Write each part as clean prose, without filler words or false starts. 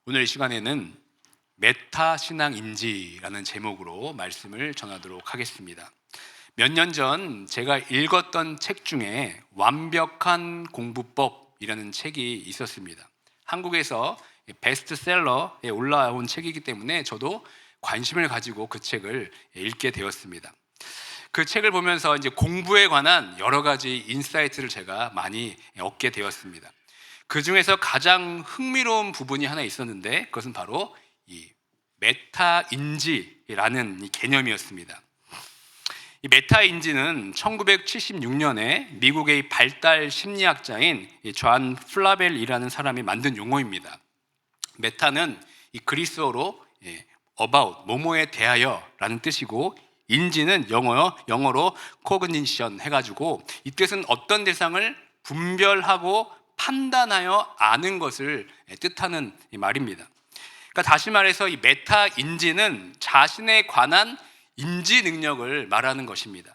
오늘 이 시간에는 메타 신앙인지라는 제목으로 말씀을 전하도록 하겠습니다. 몇 년 전 제가 읽었던 책 중에 완벽한 공부법이라는 책이 있었습니다. 한국에서 베스트셀러에 올라온 책이기 때문에 저도 관심을 가지고 그 책을 읽게 되었습니다. 그 책을 보면서 이제 공부에 관한 여러 가지 인사이트를 제가 많이 얻게 되었습니다. 그 중에서 가장 흥미로운 부분이 하나 있었는데 그것은 바로 이 메타인지라는 이 개념이었습니다. 이 메타인지는 1976년에 미국의 발달 심리학자인 존 플라벨이라는 사람이 만든 용어입니다. 메타는 이 그리스어로 about, 뭐뭐에 대하여라는 뜻이고, 인지는 영어로 cognition 해가지고 이 뜻은 어떤 대상을 분별하고 판단하여 아는 것을 뜻하는 말입니다. 그러니까 다시 말해서 이 메타 인지는 자신에 관한 인지 능력을 말하는 것입니다.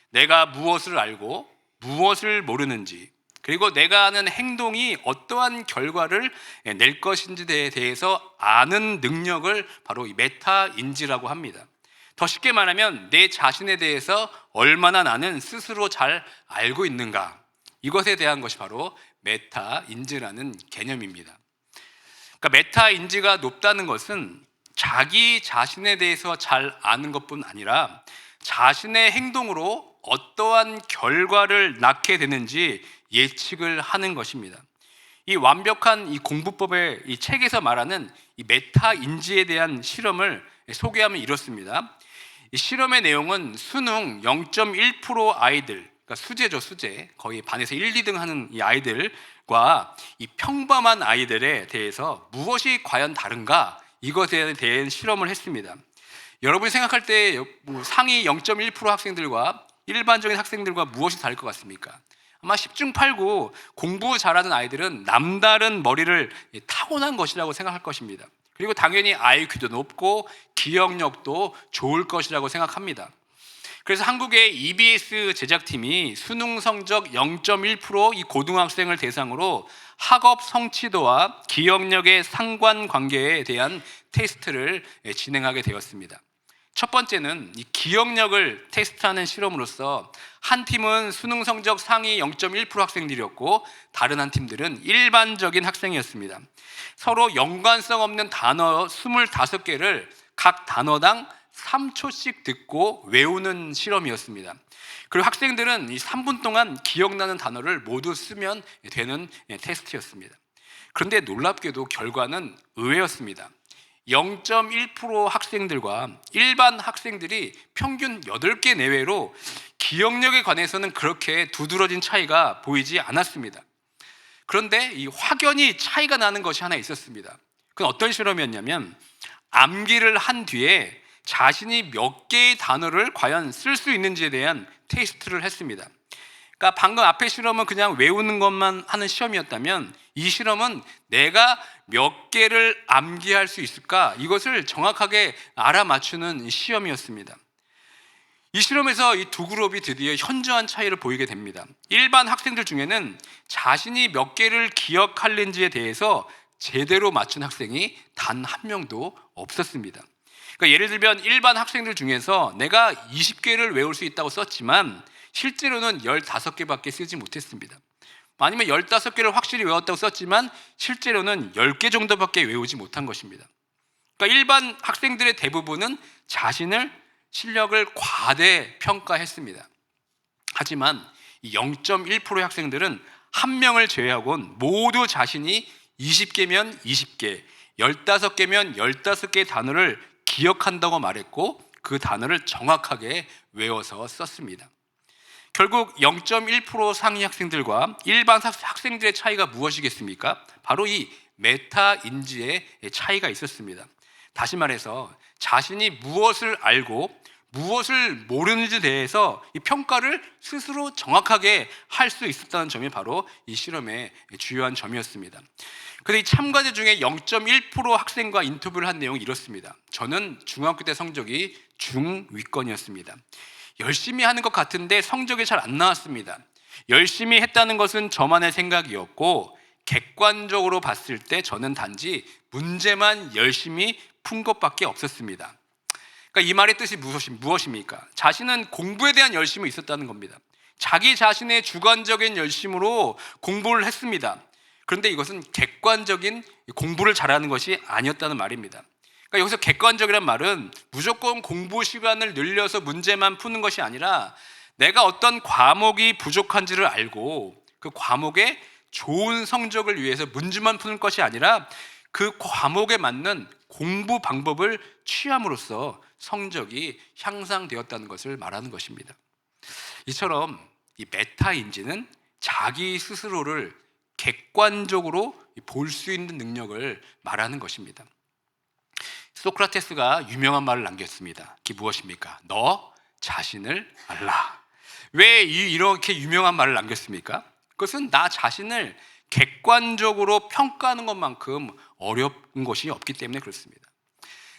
내가 무엇을 알고 무엇을 모르는지, 그리고 내가 하는 행동이 어떠한 결과를 낼 것인지에 대해서 아는 능력을 바로 이 메타 인지라고 합니다. 더 쉽게 말하면 내 자신에 대해서 얼마나 나는 스스로 잘 알고 있는가, 이것에 대한 것이 바로 메타 인지라는 개념입니다. 그러니까 메타 인지가 높다는 것은 자기 자신에 대해서 잘 아는 것뿐 아니라 자신의 행동으로 어떠한 결과를 낳게 되는지 예측을 하는 것입니다. 이 완벽한 이 공부법의 이 책에서 말하는 이 메타 인지에 대한 실험을 소개하면 이렇습니다. 이 실험의 내용은 수능 0.1% 아이들, 그러니까 수재죠, 수재. 거의 반에서 1, 2등 하는 이 아이들과 이 평범한 아이들에 대해서 무엇이 과연 다른가, 이것에 대한 실험을 했습니다. 여러분이 생각할 때 상위 0.1% 학생들과 일반적인 학생들과 무엇이 다를 것 같습니까? 아마 10중 8구 공부 잘하는 아이들은 남다른 머리를 타고난 것이라고 생각할 것입니다. 그리고 당연히 IQ도 높고 기억력도 좋을 것이라고 생각합니다. 그래서 한국의 EBS 제작팀이 수능 성적 0.1% 이 고등학생을 대상으로 학업 성취도와 기억력의 상관관계에 대한 테스트를 진행하게 되었습니다. 첫 번째는 이 기억력을 테스트하는 실험으로서 한 팀은 수능 성적 상위 0.1% 학생들이었고 다른 한 팀들은 일반적인 학생이었습니다. 서로 연관성 없는 단어 25개를 각 단어당 3초씩 듣고 외우는 실험이었습니다. 그리고 학생들은 이 3분 동안 기억나는 단어를 모두 쓰면 되는 테스트였습니다. 그런데 놀랍게도 결과는 의외였습니다. 0.1% 학생들과 일반 학생들이 평균 8개 내외로 기억력에 관해서는 그렇게 두드러진 차이가 보이지 않았습니다. 그런데 이 확연히 차이가 나는 것이 하나 있었습니다. 그건 어떤 실험이었냐면 암기를 한 뒤에 자신이 몇 개의 단어를 과연 쓸 수 있는지에 대한 테스트를 했습니다. 그러니까 방금 앞의 실험은 그냥 외우는 것만 하는 시험이었다면 이 실험은 내가 몇 개를 암기할 수 있을까, 이것을 정확하게 알아맞추는 시험이었습니다. 이 실험에서 이 두 그룹이 드디어 현저한 차이를 보이게 됩니다. 일반 학생들 중에는 자신이 몇 개를 기억하는지에 대해서 제대로 맞춘 학생이 단 한 명도 없었습니다. 그러니까 예를 들면 일반 학생들 중에서 내가 20개를 외울 수 있다고 썼지만 실제로는 15개밖에 쓰지 못했습니다. 아니면 15개를 확실히 외웠다고 썼지만 실제로는 10개 정도밖에 외우지 못한 것입니다. 그러니까 일반 학생들의 대부분은 자신을 실력을 과대평가했습니다. 하지만 이 0.1%의 학생들은 한 명을 제외하고는 모두 자신이 20개면 20개, 15개면 15개의 단어를 기억한다고 말했고 그 단어를 정확하게 외워서 썼습니다. 결국 0.1% 상위 학생들과 일반 학생들의 차이가 무엇이겠습니까? 바로 이 메타 인지의 차이가 있었습니다. 다시 말해서 자신이 무엇을 알고 무엇을 모르는지에 대해서 이 평가를 스스로 정확하게 할 수 있었다는 점이 바로 이 실험의 주요한 점이었습니다. 그런데 이 참가자 중에 0.1% 학생과 인터뷰를 한 내용이 이렇습니다. 저는 중학교 때 성적이 중위권이었습니다. 열심히 하는 것 같은데 성적이 잘 안 나왔습니다. 열심히 했다는 것은 저만의 생각이었고 객관적으로 봤을 때 저는 단지 문제만 열심히 푼 것밖에 없었습니다. 그러니까 이 말의 뜻이 무엇입니까? 자신은 공부에 대한 열심이 있었다는 겁니다. 자기 자신의 주관적인 열심으로 공부를 했습니다. 그런데 이것은 객관적인 공부를 잘하는 것이 아니었다는 말입니다. 그러니까 여기서 객관적이란 말은 무조건 공부 시간을 늘려서 문제만 푸는 것이 아니라 내가 어떤 과목이 부족한지를 알고 그 과목에 좋은 성적을 위해서 문제만 푸는 것이 아니라 그 과목에 맞는 공부 방법을 취함으로써 성적이 향상되었다는 것을 말하는 것입니다. 이처럼 이 메타인지는 자기 스스로를 객관적으로 볼 수 있는 능력을 말하는 것입니다. 소크라테스가 유명한 말을 남겼습니다. 그게 무엇입니까? 너 자신을 알라. 왜 이렇게 유명한 말을 남겼습니까? 그것은 나 자신을 객관적으로 평가하는 것만큼 어려운 것이 없기 때문에 그렇습니다.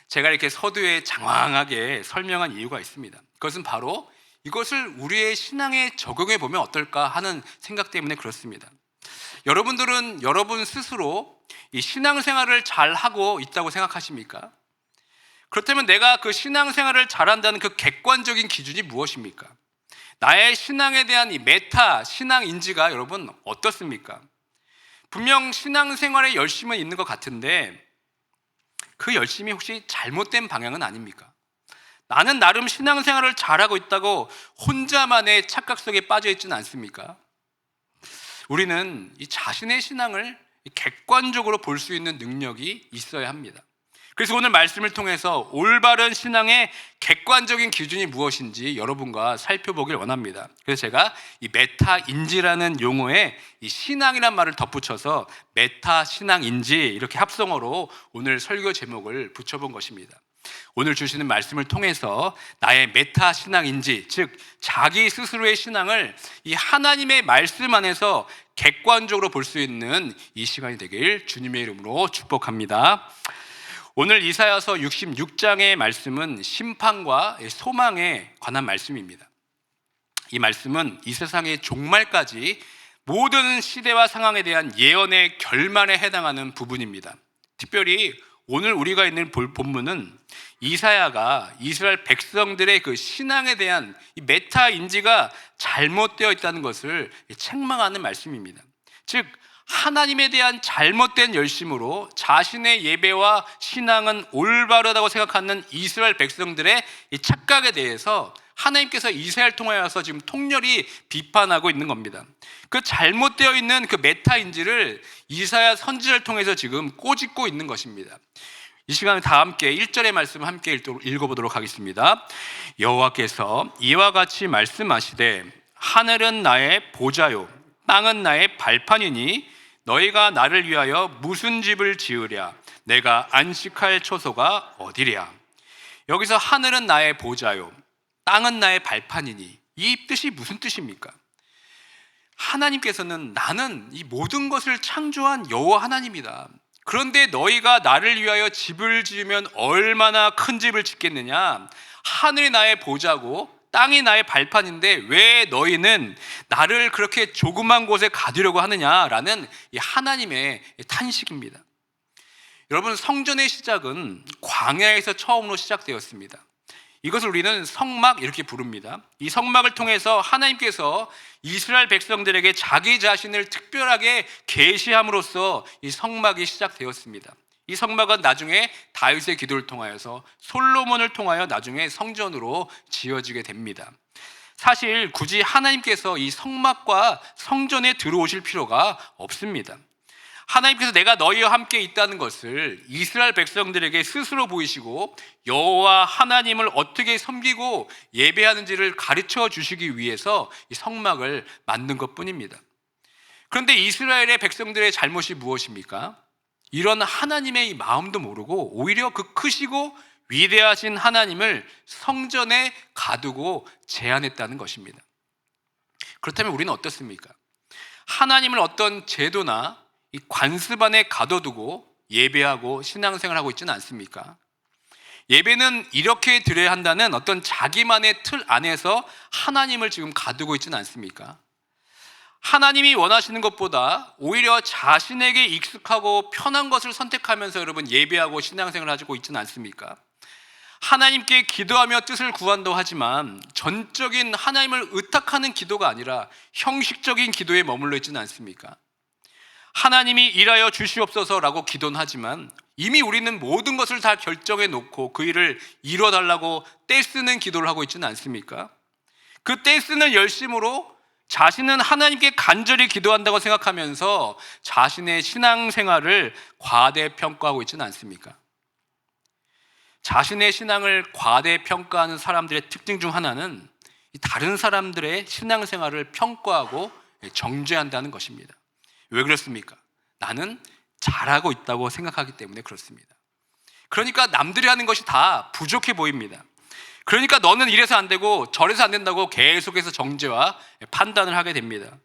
제가 이렇게 서두에 장황하게 설명한 이유가 있습니다. 그것은 바로 이것을 우리의 신앙에 적용해 보면 어떨까 하는 생각 때문에 그렇습니다. 여러분들은 여러분 스스로 이 신앙생활을 잘하고 있다고 생각하십니까? 그렇다면 내가 그 신앙생활을 잘한다는 그 객관적인 기준이 무엇입니까? 나의 신앙에 대한 이 메타 신앙인지가 여러분 어떻습니까? 분명 신앙생활에 열심은 있는 것 같은데 그 열심이 혹시 잘못된 방향은 아닙니까? 나는 나름 신앙생활을 잘하고 있다고 혼자만의 착각 속에 빠져 있지는 않습니까? 우리는 이 자신의 신앙을 객관적으로 볼 수 있는 능력이 있어야 합니다. 그래서 오늘 말씀을 통해서 올바른 신앙의 객관적인 기준이 무엇인지 여러분과 살펴보길 원합니다. 그래서 제가 이 메타인지라는 용어에 이 신앙이란 말을 덧붙여서 메타신앙인지 이렇게 합성어로 오늘 설교 제목을 붙여본 것입니다. 오늘 주시는 말씀을 통해서 나의 메타신앙인지, 즉 자기 스스로의 신앙을 이 하나님의 말씀 안에서 객관적으로 볼 수 있는 이 시간이 되길 주님의 이름으로 축복합니다. 오늘 이사야서 66장의 말씀은 심판과 소망에 관한 말씀입니다. 이 말씀은 이 세상의 종말까지 모든 시대와 상황에 대한 예언의 결말에 해당하는 부분입니다. 특별히 오늘 우리가 있는 본문은 이사야가 이스라엘 백성들의 그 신앙에 대한 이 메타인지가 잘못되어 있다는 것을 책망하는 말씀입니다. 즉 하나님에 대한 잘못된 열심으로 자신의 예배와 신앙은 올바르다고 생각하는 이스라엘 백성들의 이 착각에 대해서 하나님께서 이사야를 통하여서 지금 통렬히 비판하고 있는 겁니다. 그 잘못되어 있는 그 메타인지를 이사야 선지자를 통해서 지금 꼬집고 있는 것입니다. 이 시간에 다 함께 1절의 말씀 함께 읽어보도록 하겠습니다. 여호와께서 이와 같이 말씀하시되 하늘은 나의 보좌요 땅은 나의 발판이니 너희가 나를 위하여 무슨 집을 지으랴? 내가 안식할 초소가 어디랴? 여기서 하늘은 나의 보좌요 땅은 나의 발판이니 이 뜻이 무슨 뜻입니까? 하나님께서는 나는 이 모든 것을 창조한 여호와 하나님이다. 그런데 너희가 나를 위하여 집을 지으면 얼마나 큰 집을 짓겠느냐? 하늘이 나의 보좌고 땅이 나의 발판인데 왜 너희는 나를 그렇게 조그만 곳에 가두려고 하느냐라는 이 하나님의 탄식입니다. 여러분, 성전의 시작은 광야에서 처음으로 시작되었습니다. 이것을 우리는 성막 이렇게 부릅니다. 이 성막을 통해서 하나님께서 이스라엘 백성들에게 자기 자신을 특별하게 계시함으로써 이 성막이 시작되었습니다. 이 성막은 나중에 다윗의 기도를 통하여서 솔로몬을 통하여 나중에 성전으로 지어지게 됩니다. 사실 굳이 하나님께서 이 성막과 성전에 들어오실 필요가 없습니다. 하나님께서 내가 너희와 함께 있다는 것을 이스라엘 백성들에게 스스로 보이시고 여호와 하나님을 어떻게 섬기고 예배하는지를 가르쳐 주시기 위해서 이 성막을 만든 것뿐입니다. 그런데 이스라엘의 백성들의 잘못이 무엇입니까? 이런 하나님의 이 마음도 모르고 오히려 그 크시고 위대하신 하나님을 성전에 가두고 제한했다는 것입니다. 그렇다면 우리는 어떻습니까? 하나님을 어떤 제도나 이 관습 안에 가둬두고 예배하고 신앙생활하고 있지는 않습니까? 예배는 이렇게 드려야 한다는 어떤 자기만의 틀 안에서 하나님을 지금 가두고 있지는 않습니까? 하나님이 원하시는 것보다 오히려 자신에게 익숙하고 편한 것을 선택하면서 여러분 예배하고 신앙생활을 하고 있지는 않습니까? 하나님께 기도하며 뜻을 구한다고 하지만 전적인 하나님을 의탁하는 기도가 아니라 형식적인 기도에 머물러 있지는 않습니까? 하나님이 일하여 주시옵소서라고 기도는 하지만 이미 우리는 모든 것을 다 결정해 놓고 그 일을 이뤄달라고 떼쓰는 기도를 하고 있지는 않습니까? 그 떼쓰는 열심으로 자신은 하나님께 간절히 기도한다고 생각하면서 자신의 신앙생활을 과대평가하고 있지는 않습니까? 자신의 신앙을 과대평가하는 사람들의 특징 중 하나는 다른 사람들의 신앙생활을 평가하고 정죄한다는 것입니다. 왜 그렇습니까? 나는 잘하고 있다고 생각하기 때문에 그렇습니다. 그러니까 남들이 하는 것이 다 부족해 보입니다. 그러니까 너는 이래서 안 되고 저래서 안 된다고 계속해서 정죄와 판단을 하게 됩니다.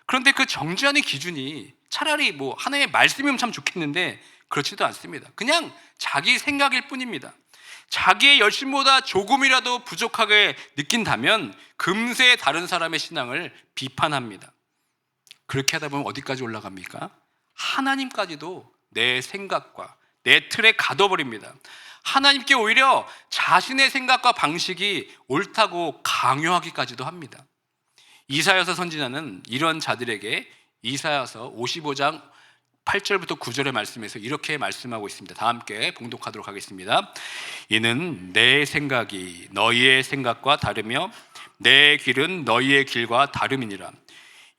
그런데 그 정죄하는 기준이 차라리 하나님의 말씀이면 참 좋겠는데 그렇지도 않습니다. 그냥 자기 생각일 뿐입니다. 자기의 열심보다 조금이라도 부족하게 느낀다면 금세 다른 사람의 신앙을 비판합니다. 그렇게 하다 보면 어디까지 올라갑니까? 하나님까지도 내 생각과 내 틀에 가둬버립니다. 하나님께 오히려 자신의 생각과 방식이 옳다고 강요하기까지도 합니다. 이사야서 선지자는 이런 자들에게 이사야서 55장 8절부터 9절의 말씀에서 이렇게 말씀하고 있습니다. 다 함께 봉독하도록 하겠습니다. 이는 내 생각이 너희의 생각과 다르며 내 길은 너희의 길과 다름이니라.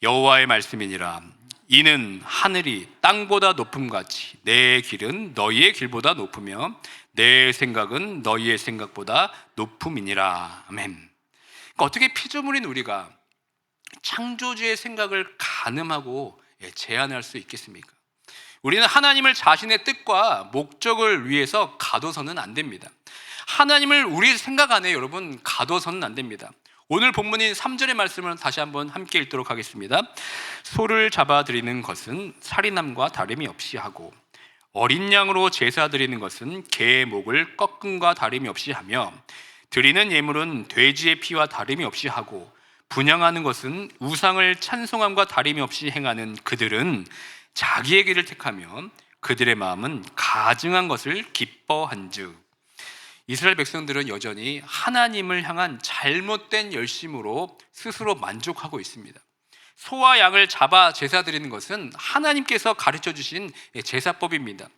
여호와의 말씀이니라. 이는 하늘이 땅보다 높음같이 내 길은 너희의 길보다 높으며 내 생각은 너희의 생각보다 높음이니라. 아멘. 그러니까 어떻게 피조물인 우리가 창조주의 생각을 가늠하고 제한할 수 있겠습니까? 우리는 하나님을 자신의 뜻과 목적을 위해서 가둬서는 안 됩니다. 하나님을 우리 생각 안에 여러분 가둬서는 안 됩니다. 오늘 본문인 3절의 말씀을 다시 한번 함께 읽도록 하겠습니다. 소를 잡아 드리는 것은 살인함과 다름이 없이 하고 어린 양으로 제사 드리는 것은 개의 목을 꺾음과 다름이 없이 하며 드리는 예물은 돼지의 피와 다름이 없이 하고 분향하는 것은 우상을 찬송함과 다름이 없이 행하는 그들은 자기의 길을 택하며 그들의 마음은 가증한 것을 기뻐한즉. 이스라엘 백성들은 여전히 하나님을 향한 잘못된 열심으로 스스로 만족하고 있습니다. 소와 양을 잡아 제사 드리는 것은 하나님께서 가르쳐 주신 제사법입니다.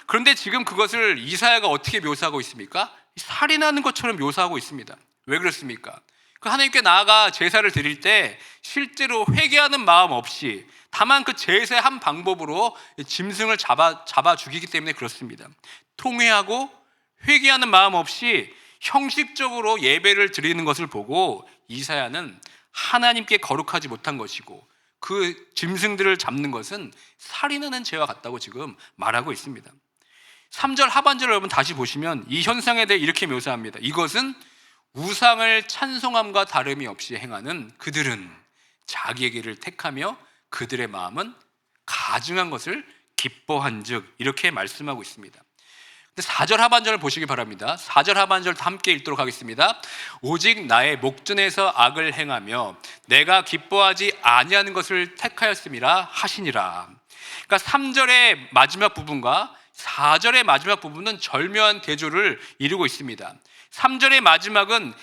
그런데 지금 그것을 이사야가 어떻게 묘사하고 있습니까? 살인하는 것처럼 묘사하고 있습니다. 왜 그렇습니까? 그 하나님께 나아가 제사를 드릴 때 실제로 회개하는 마음 없이 다만 그 제사의 한 방법으로 짐승을 잡아 죽이기 때문에 그렇습니다. 통회하고 회개하는 마음 없이 형식적으로 예배를 드리는 것을 보고 이사야는 하나님께 거룩하지 못한 것이고 그 짐승들을 잡는 것은 살인하는 죄와 같다고 지금 말하고 있습니다. 3절 하반절을 여러분 다시 보시면 이 현상에 대해 이렇게 묘사합니다. 이것은 우상을 찬송함과 다름이 없이 행하는 그들은 자기의 길을 택하며 그들의 마음은 가증한 것을 기뻐한즉 이렇게 말씀하고 있습니다. 4절 하반절을 보시기 바랍니다. 4절 하반절 함께 읽도록 하겠습니다. 오직 나의 목전에서 악을 행하며 내가 기뻐하지 아니하는 것을 택하였음이라 하시니라. 그러니까 3절의 마지막 부분과 4절의 마지막 부분은 절묘한 대조를 이루고 있습니다. 3절의 마지막은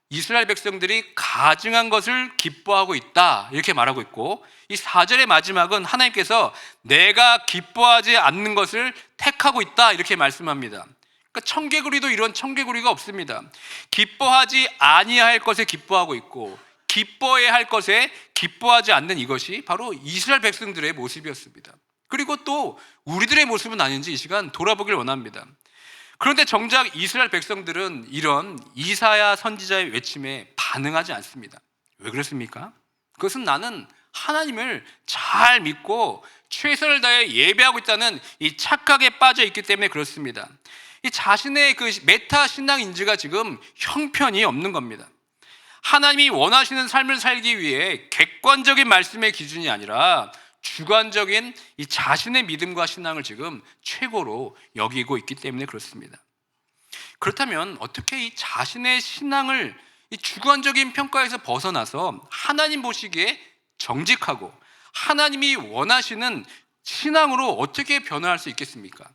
이스라엘 백성들이 가증한 것을 기뻐하고 있다 이렇게 말하고 있고, 이 4절의 마지막은 하나님께서 내가 기뻐하지 않는 것을 택하고 있다 이렇게 말씀합니다. 그러니까 청개구리도 이런 청개구리가 없습니다. 기뻐하지 아니할 것에 기뻐하고 있고 기뻐해야 할 것에 기뻐하지 않는 이것이 바로 이스라엘 백성들의 모습이었습니다. 그리고 또 우리들의 모습은 아닌지 이 시간 돌아보길 원합니다. 그런데 정작 이스라엘 백성들은 이런 이사야 선지자의 외침에 반응하지 않습니다. 왜 그렇습니까? 그것은 나는 하나님을 잘 믿고 최선을 다해 예배하고 있다는 이 착각에 빠져 있기 때문에 그렇습니다. 이 자신의 그 메타 신앙 인지가 지금 형편이 없는 겁니다. 하나님이 원하시는 삶을 살기 위해 객관적인 말씀의 기준이 아니라 주관적인 이 자신의 믿음과 신앙을 지금 최고로 여기고 있기 때문에 그렇습니다. 그렇다면 어떻게 이 자신의 신앙을 이 주관적인 평가에서 벗어나서 하나님 보시기에 정직하고 하나님이 원하시는 신앙으로 어떻게 변화할 수 있겠습니까?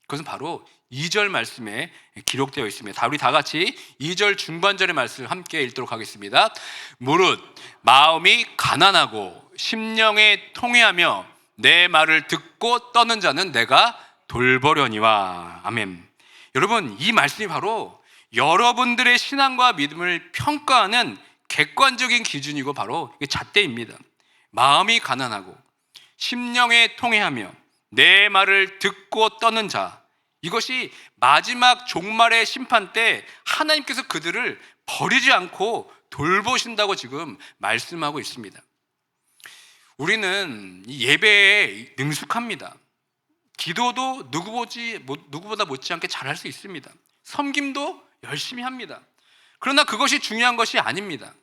그것은 바로 2절 말씀에 기록되어 있습니다. 우리 다 같이 2절 중반절의 말씀을 함께 읽도록 하겠습니다. 무릇 마음이 가난하고 심령에 통회하며 내 말을 듣고 떠는 자는 내가 돌보려니와. 아멘. 여러분, 이 말씀이 바로 여러분들의 신앙과 믿음을 평가하는 객관적인 기준이고 바로 잣대입니다. 마음이 가난하고 심령에 통회하며 내 말을 듣고 떠는 자, 이것이 마지막 종말의 심판 때 하나님께서 그들을 버리지 않고 돌보신다고 지금 말씀하고 있습니다. 우리는 이 예배에 능숙합니다. 기도도 누구보다 못지않게 잘할 수 있습니다. 섬김도 열심히 합니다. 그러나 그것이 중요한 것이 아닙니다.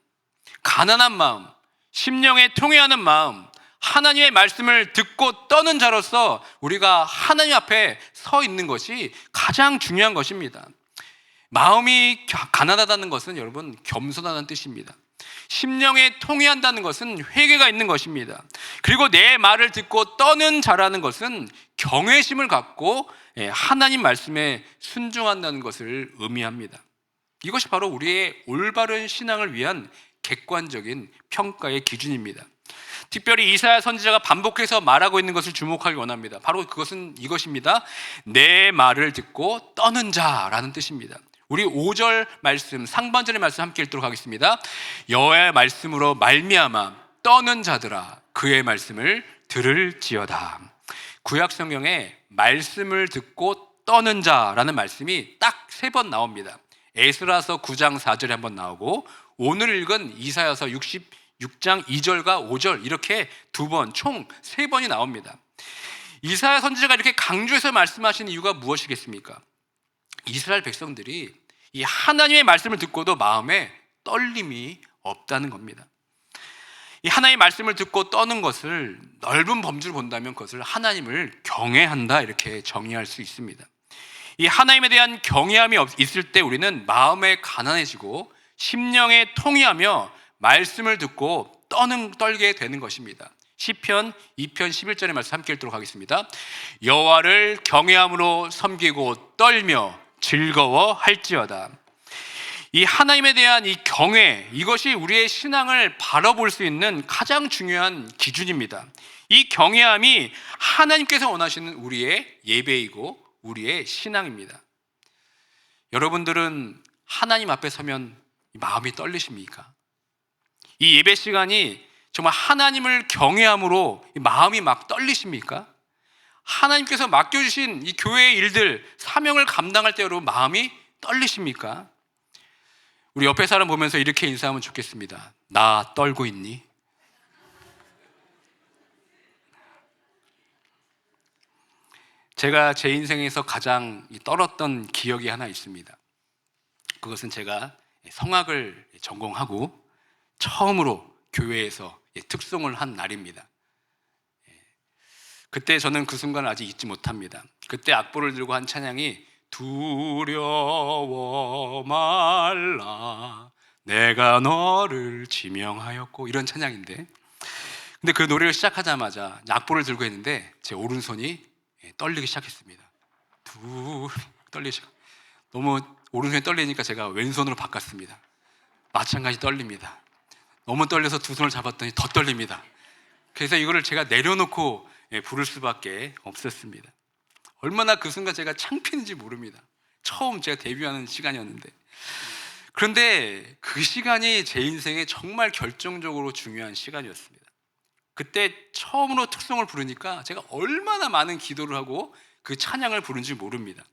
가난한 마음, 심령에 통회하는 마음, 하나님의 말씀을 듣고 떠는 자로서 우리가 하나님 앞에 서 있는 것이 가장 중요한 것입니다. 마음이 가난하다는 것은 여러분 겸손하다는 뜻입니다. 심령에 통회한다는 것은 회개가 있는 것입니다. 그리고 내 말을 듣고 떠는 자라는 것은 경외심을 갖고 하나님 말씀에 순종한다는 것을 의미합니다. 이것이 바로 우리의 올바른 신앙을 위한 객관적인 평가의 기준입니다. 특별히 이사야 선지자가 반복해서 말하고 있는 것을 주목하기 원합니다. 바로 그것은 이것입니다. 내 말을 듣고 떠는 자라는 뜻입니다. 우리 5절 말씀, 상반절의 말씀 함께 읽도록 하겠습니다. 여호와의 말씀으로 말미암아 떠는 자들아 그의 말씀을 들을지어다. 구약 성경에 말씀을 듣고 떠는 자라는 말씀이 딱 3번 나옵니다. 에스라서 9장 4절에 한번 나오고 오늘 읽은 이사야서 66장 2절과 5절 이렇게 2번, 총 3번이 나옵니다. 이사야 선지자가 이렇게 강조해서 말씀하신 이유가 무엇이겠습니까? 이스라엘 백성들이 이 하나님의 말씀을 듣고도 마음에 떨림이 없다는 겁니다. 이 하나님의 말씀을 듣고 떠는 것을 넓은 범주로 본다면 그것을 하나님을 경외한다 이렇게 정의할 수 있습니다. 이 하나님에 대한 경외함이 있을 때 우리는 마음에 가난해지고 심령에 통회하며 말씀을 듣고 떨게 되는 것입니다. 시편 2편 11절의 말씀 함께 읽도록 하겠습니다. 여호와를 경외함으로 섬기고 떨며 즐거워할지어다. 이 하나님에 대한 이 경외, 이것이 우리의 신앙을 바라볼 수 있는 가장 중요한 기준입니다. 이 경외함이 하나님께서 원하시는 우리의 예배이고 우리의 신앙입니다. 여러분들은 하나님 앞에 서면 마음이 떨리십니까? 이 예배 시간이 정말 하나님을 경외함으로 마음이 막 떨리십니까? 하나님께서 맡겨주신 이 교회의 일들, 사명을 감당할 때 여러분 마음이 떨리십니까? 우리 옆에 사람 보면서 이렇게 인사하면 좋겠습니다. 나 떨고 있니? 제가 제 인생에서 가장 떨었던 기억이 하나 있습니다. 그것은 제가 성악을 전공하고 처음으로 교회에서 특송을 한 날입니다. 그때 저는 그 순간을 아직 잊지 못합니다. 그때 악보를 들고 한 찬양이 두려워 말라 내가 너를 지명하였고 이런 찬양인데, 근데 그 노래를 시작하자마자 악보를 들고 했는데 제 오른손이 떨리기 시작했습니다. 떨리기 시작. 너무 오른손이 떨리니까 제가 왼손으로 바꿨습니다. 마찬가지 떨립니다. 너무 떨려서 두 손을 잡았더니 더 떨립니다. 그래서 이거를 제가 내려놓고 부를 수밖에 없었습니다. 얼마나 그 순간 제가 창피했는지 모릅니다. 처음 제가 데뷔하는 시간이었는데, 그런데 그 시간이 제 인생에 정말 결정적으로 중요한 시간이었습니다. 그때 처음으로 특송을 부르니까 제가 얼마나 많은 기도를 하고 그 찬양을 부른지 모릅니다.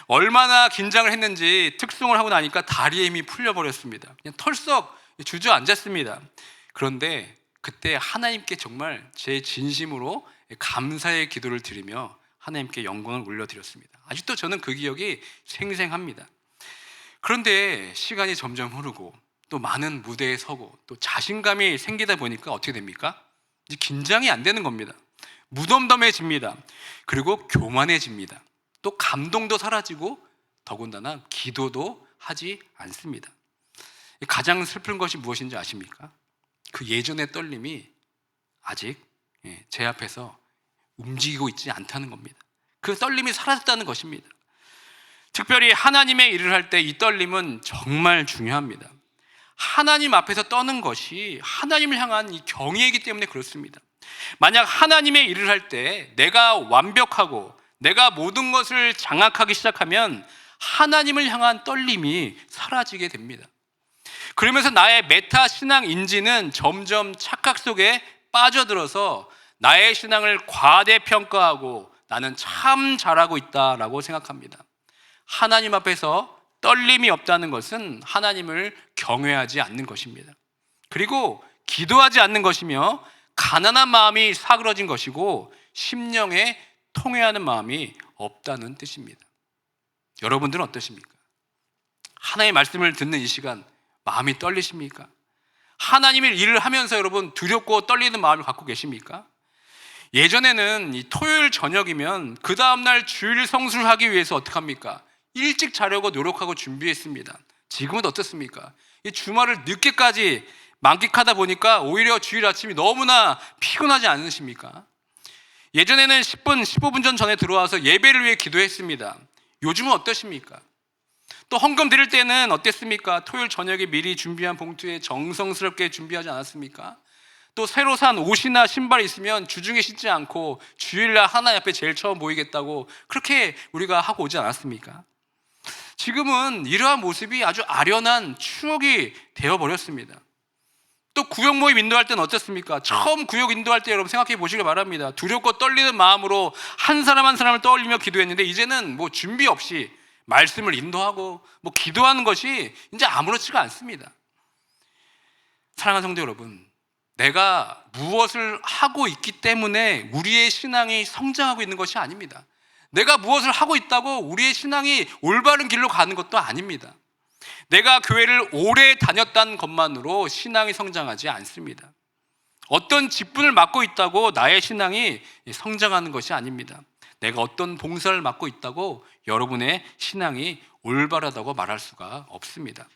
얼마나 긴장을 했는지 특송을 하고 나니까 다리에 힘이 풀려버렸습니다. 그냥 털썩 주저앉았습니다. 그런데 그때 하나님께 정말 제 진심으로 감사의 기도를 드리며 하나님께 영광을 올려드렸습니다. 아직도 저는 그 기억이 생생합니다. 그런데 시간이 점점 흐르고 또 많은 무대에 서고 또 자신감이 생기다 보니까 어떻게 됩니까? 이제 긴장이 안 되는 겁니다. 무덤덤해집니다. 그리고 교만해집니다. 또 감동도 사라지고 더군다나 기도도 하지 않습니다. 가장 슬픈 것이 무엇인지 아십니까? 그 예전의 떨림이 아직 제 앞에서 움직이고 있지 않다는 겁니다. 그 떨림이 사라졌다는 것입니다. 특별히 하나님의 일을 할 때 이 떨림은 정말 중요합니다. 하나님 앞에서 떠는 것이 하나님을 향한 이 경외이기 때문에 그렇습니다. 만약 하나님의 일을 할 때 내가 완벽하고 내가 모든 것을 장악하기 시작하면 하나님을 향한 떨림이 사라지게 됩니다. 그러면서 나의 메타 신앙 인지는 점점 착각 속에 빠져들어서 나의 신앙을 과대평가하고 나는 참 잘하고 있다라고 생각합니다. 하나님 앞에서 떨림이 없다는 것은 하나님을 경외하지 않는 것입니다. 그리고 기도하지 않는 것이며 가난한 마음이 사그러진 것이고 심령에 통회하는 마음이 없다는 뜻입니다. 여러분들은 어떠십니까? 하나님의 말씀을 듣는 이 시간 마음이 떨리십니까? 하나님의 일을 하면서 여러분 두렵고 떨리는 마음을 갖고 계십니까? 예전에는 이 토요일 저녁이면 그 다음날 주일 성수를 하기 위해서 어떻게 합니까? 일찍 자려고 노력하고 준비했습니다. 지금은 어떻습니까? 이 주말을 늦게까지 만끽하다 보니까 오히려 주일 아침이 너무나 피곤하지 않으십니까? 예전에는 10분, 15분 전에 들어와서 예배를 위해 기도했습니다. 요즘은 어떠십니까? 또 헌금 드릴 때는 어땠습니까? 토요일 저녁에 미리 준비한 봉투에 정성스럽게 준비하지 않았습니까? 또 새로 산 옷이나 신발이 있으면 주중에 신지 않고 주일날 하나님 앞에 제일 처음 모이겠다고 그렇게 우리가 하고 오지 않았습니까? 지금은 이러한 모습이 아주 아련한 추억이 되어버렸습니다. 또 구역 모임 인도할 때는 어땠습니까? 처음 구역 인도할 때 여러분 생각해 보시길 바랍니다. 두렵고 떨리는 마음으로 한 사람 한 사람을 떠올리며 기도했는데 이제는 뭐 준비 없이 말씀을 인도하고 뭐 기도하는 것이 이제 아무렇지가 않습니다. 사랑하는 성도 여러분, 내가 무엇을 하고 있기 때문에 우리의 신앙이 성장하고 있는 것이 아닙니다. 내가 무엇을 하고 있다고 우리의 신앙이 올바른 길로 가는 것도 아닙니다. 내가 교회를 오래 다녔다는 것만으로 신앙이 성장하지 않습니다. 어떤 직분을 맡고 있다고 나의 신앙이 성장하는 것이 아닙니다. 내가 어떤 봉사를 맡고 있다고 여러분의 신앙이 올바르다고 말할 수가 없습니다.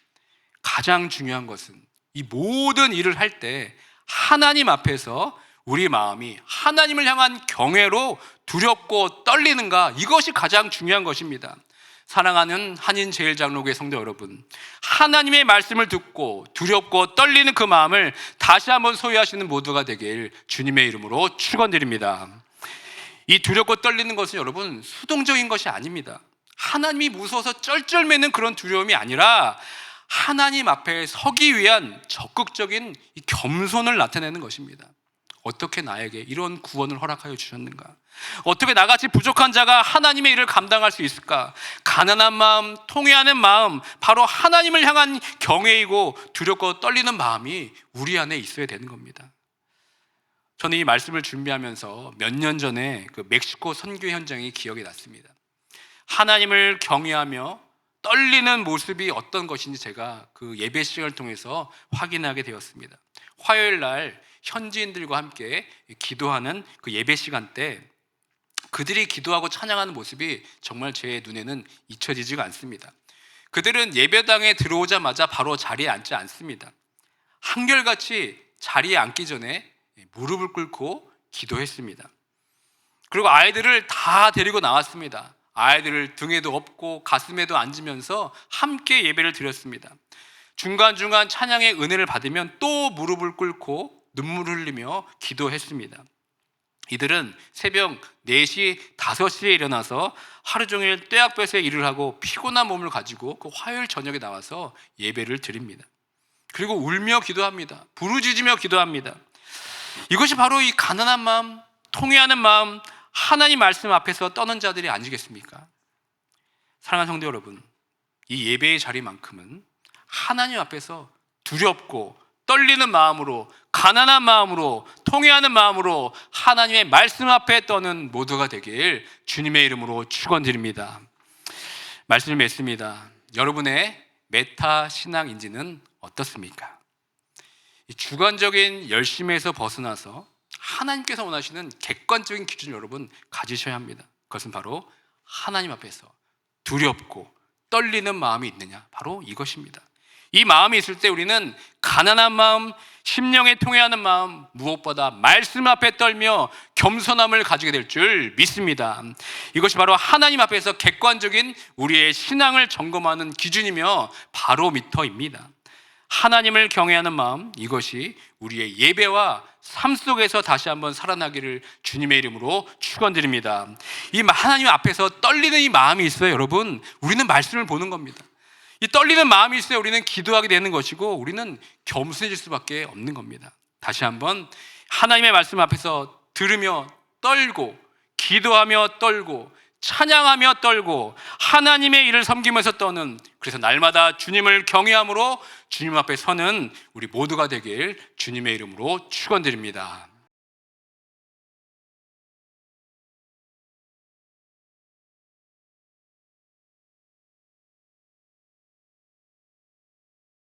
가장 중요한 것은 이 모든 일을 할 때 하나님 앞에서 우리 마음이 하나님을 향한 경외로 두렵고 떨리는가, 이것이 가장 중요한 것입니다. 사랑하는 한인제일장로교회 성도 여러분, 하나님의 말씀을 듣고 두렵고 떨리는 그 마음을 다시 한번 소유하시는 모두가 되길 주님의 이름으로 축원드립니다. 이 두렵고 떨리는 것은 여러분 수동적인 것이 아닙니다. 하나님이 무서워서 쩔쩔매는 그런 두려움이 아니라 하나님 앞에 서기 위한 적극적인 이 겸손을 나타내는 것입니다. 어떻게 나에게 이런 구원을 허락하여 주셨는가? 어떻게 나같이 부족한 자가 하나님의 일을 감당할 수 있을까? 가난한 마음, 통회하는 마음, 바로 하나님을 향한 경외이고 두렵고 떨리는 마음이 우리 안에 있어야 되는 겁니다. 저는 이 말씀을 준비하면서 몇 년 전에 그 멕시코 선교 현장이 기억이 났습니다. 하나님을 경외하며 떨리는 모습이 어떤 것인지 제가 그 예배 시간을 통해서 확인하게 되었습니다. 화요일 날 현지인들과 함께 기도하는 그 예배 시간 때 그들이 기도하고 찬양하는 모습이 정말 제 눈에는 잊혀지지가 않습니다. 그들은 예배당에 들어오자마자 바로 자리에 앉지 않습니다. 한결같이 자리에 앉기 전에 무릎을 꿇고 기도했습니다. 그리고 아이들을 다 데리고 나왔습니다. 아이들을 등에도 업고 가슴에도 앉으면서 함께 예배를 드렸습니다. 중간중간 찬양의 은혜를 받으면 또 무릎을 꿇고 눈물을 흘리며 기도했습니다. 이들은 새벽 4시, 5시에 일어나서 하루 종일 떼약볕에 일을 하고 피곤한 몸을 가지고 그 화요일 저녁에 나와서 예배를 드립니다. 그리고 울며 기도합니다. 부르짖으며 기도합니다. 이것이 바로 이 가난한 마음, 통회하는 마음, 하나님 말씀 앞에서 떠는 자들이 아니겠습니까? 사랑하는 성도 여러분, 이 예배의 자리만큼은 하나님 앞에서 두렵고 떨리는 마음으로, 가난한 마음으로, 통회하는 마음으로 하나님의 말씀 앞에 떠는 모두가 되길 주님의 이름으로 축원드립니다. 말씀을 맺습니다. 여러분의 메타 신앙 인지는 어떻습니까? 이 주관적인 열심에서 벗어나서 하나님께서 원하시는 객관적인 기준 여러분 가지셔야 합니다. 그것은 바로 하나님 앞에서 두렵고 떨리는 마음이 있느냐, 바로 이것입니다. 이 마음이 있을 때 우리는 가난한 마음, 심령에 통회하는 마음, 무엇보다 말씀 앞에 떨며 겸손함을 가지게 될 줄 믿습니다. 이것이 바로 하나님 앞에서 객관적인 우리의 신앙을 점검하는 기준이며 바로미터입니다. 하나님을 경외하는 마음, 이것이 우리의 예배와 삶 속에서 다시 한번 살아나기를 주님의 이름으로 축원드립니다. 이 하나님 앞에서 떨리는 이 마음이 있어요, 여러분. 우리는 말씀을 보는 겁니다. 이 떨리는 마음이 있어야 우리는 기도하게 되는 것이고 우리는 겸손해질 수밖에 없는 겁니다. 다시 한번 하나님의 말씀 앞에서 들으며 떨고, 기도하며 떨고, 찬양하며 떨고, 하나님의 일을 섬기면서 떠는, 그래서 날마다 주님을 경외함으로 주님 앞에 서는 우리 모두가 되길 주님의 이름으로 축원드립니다.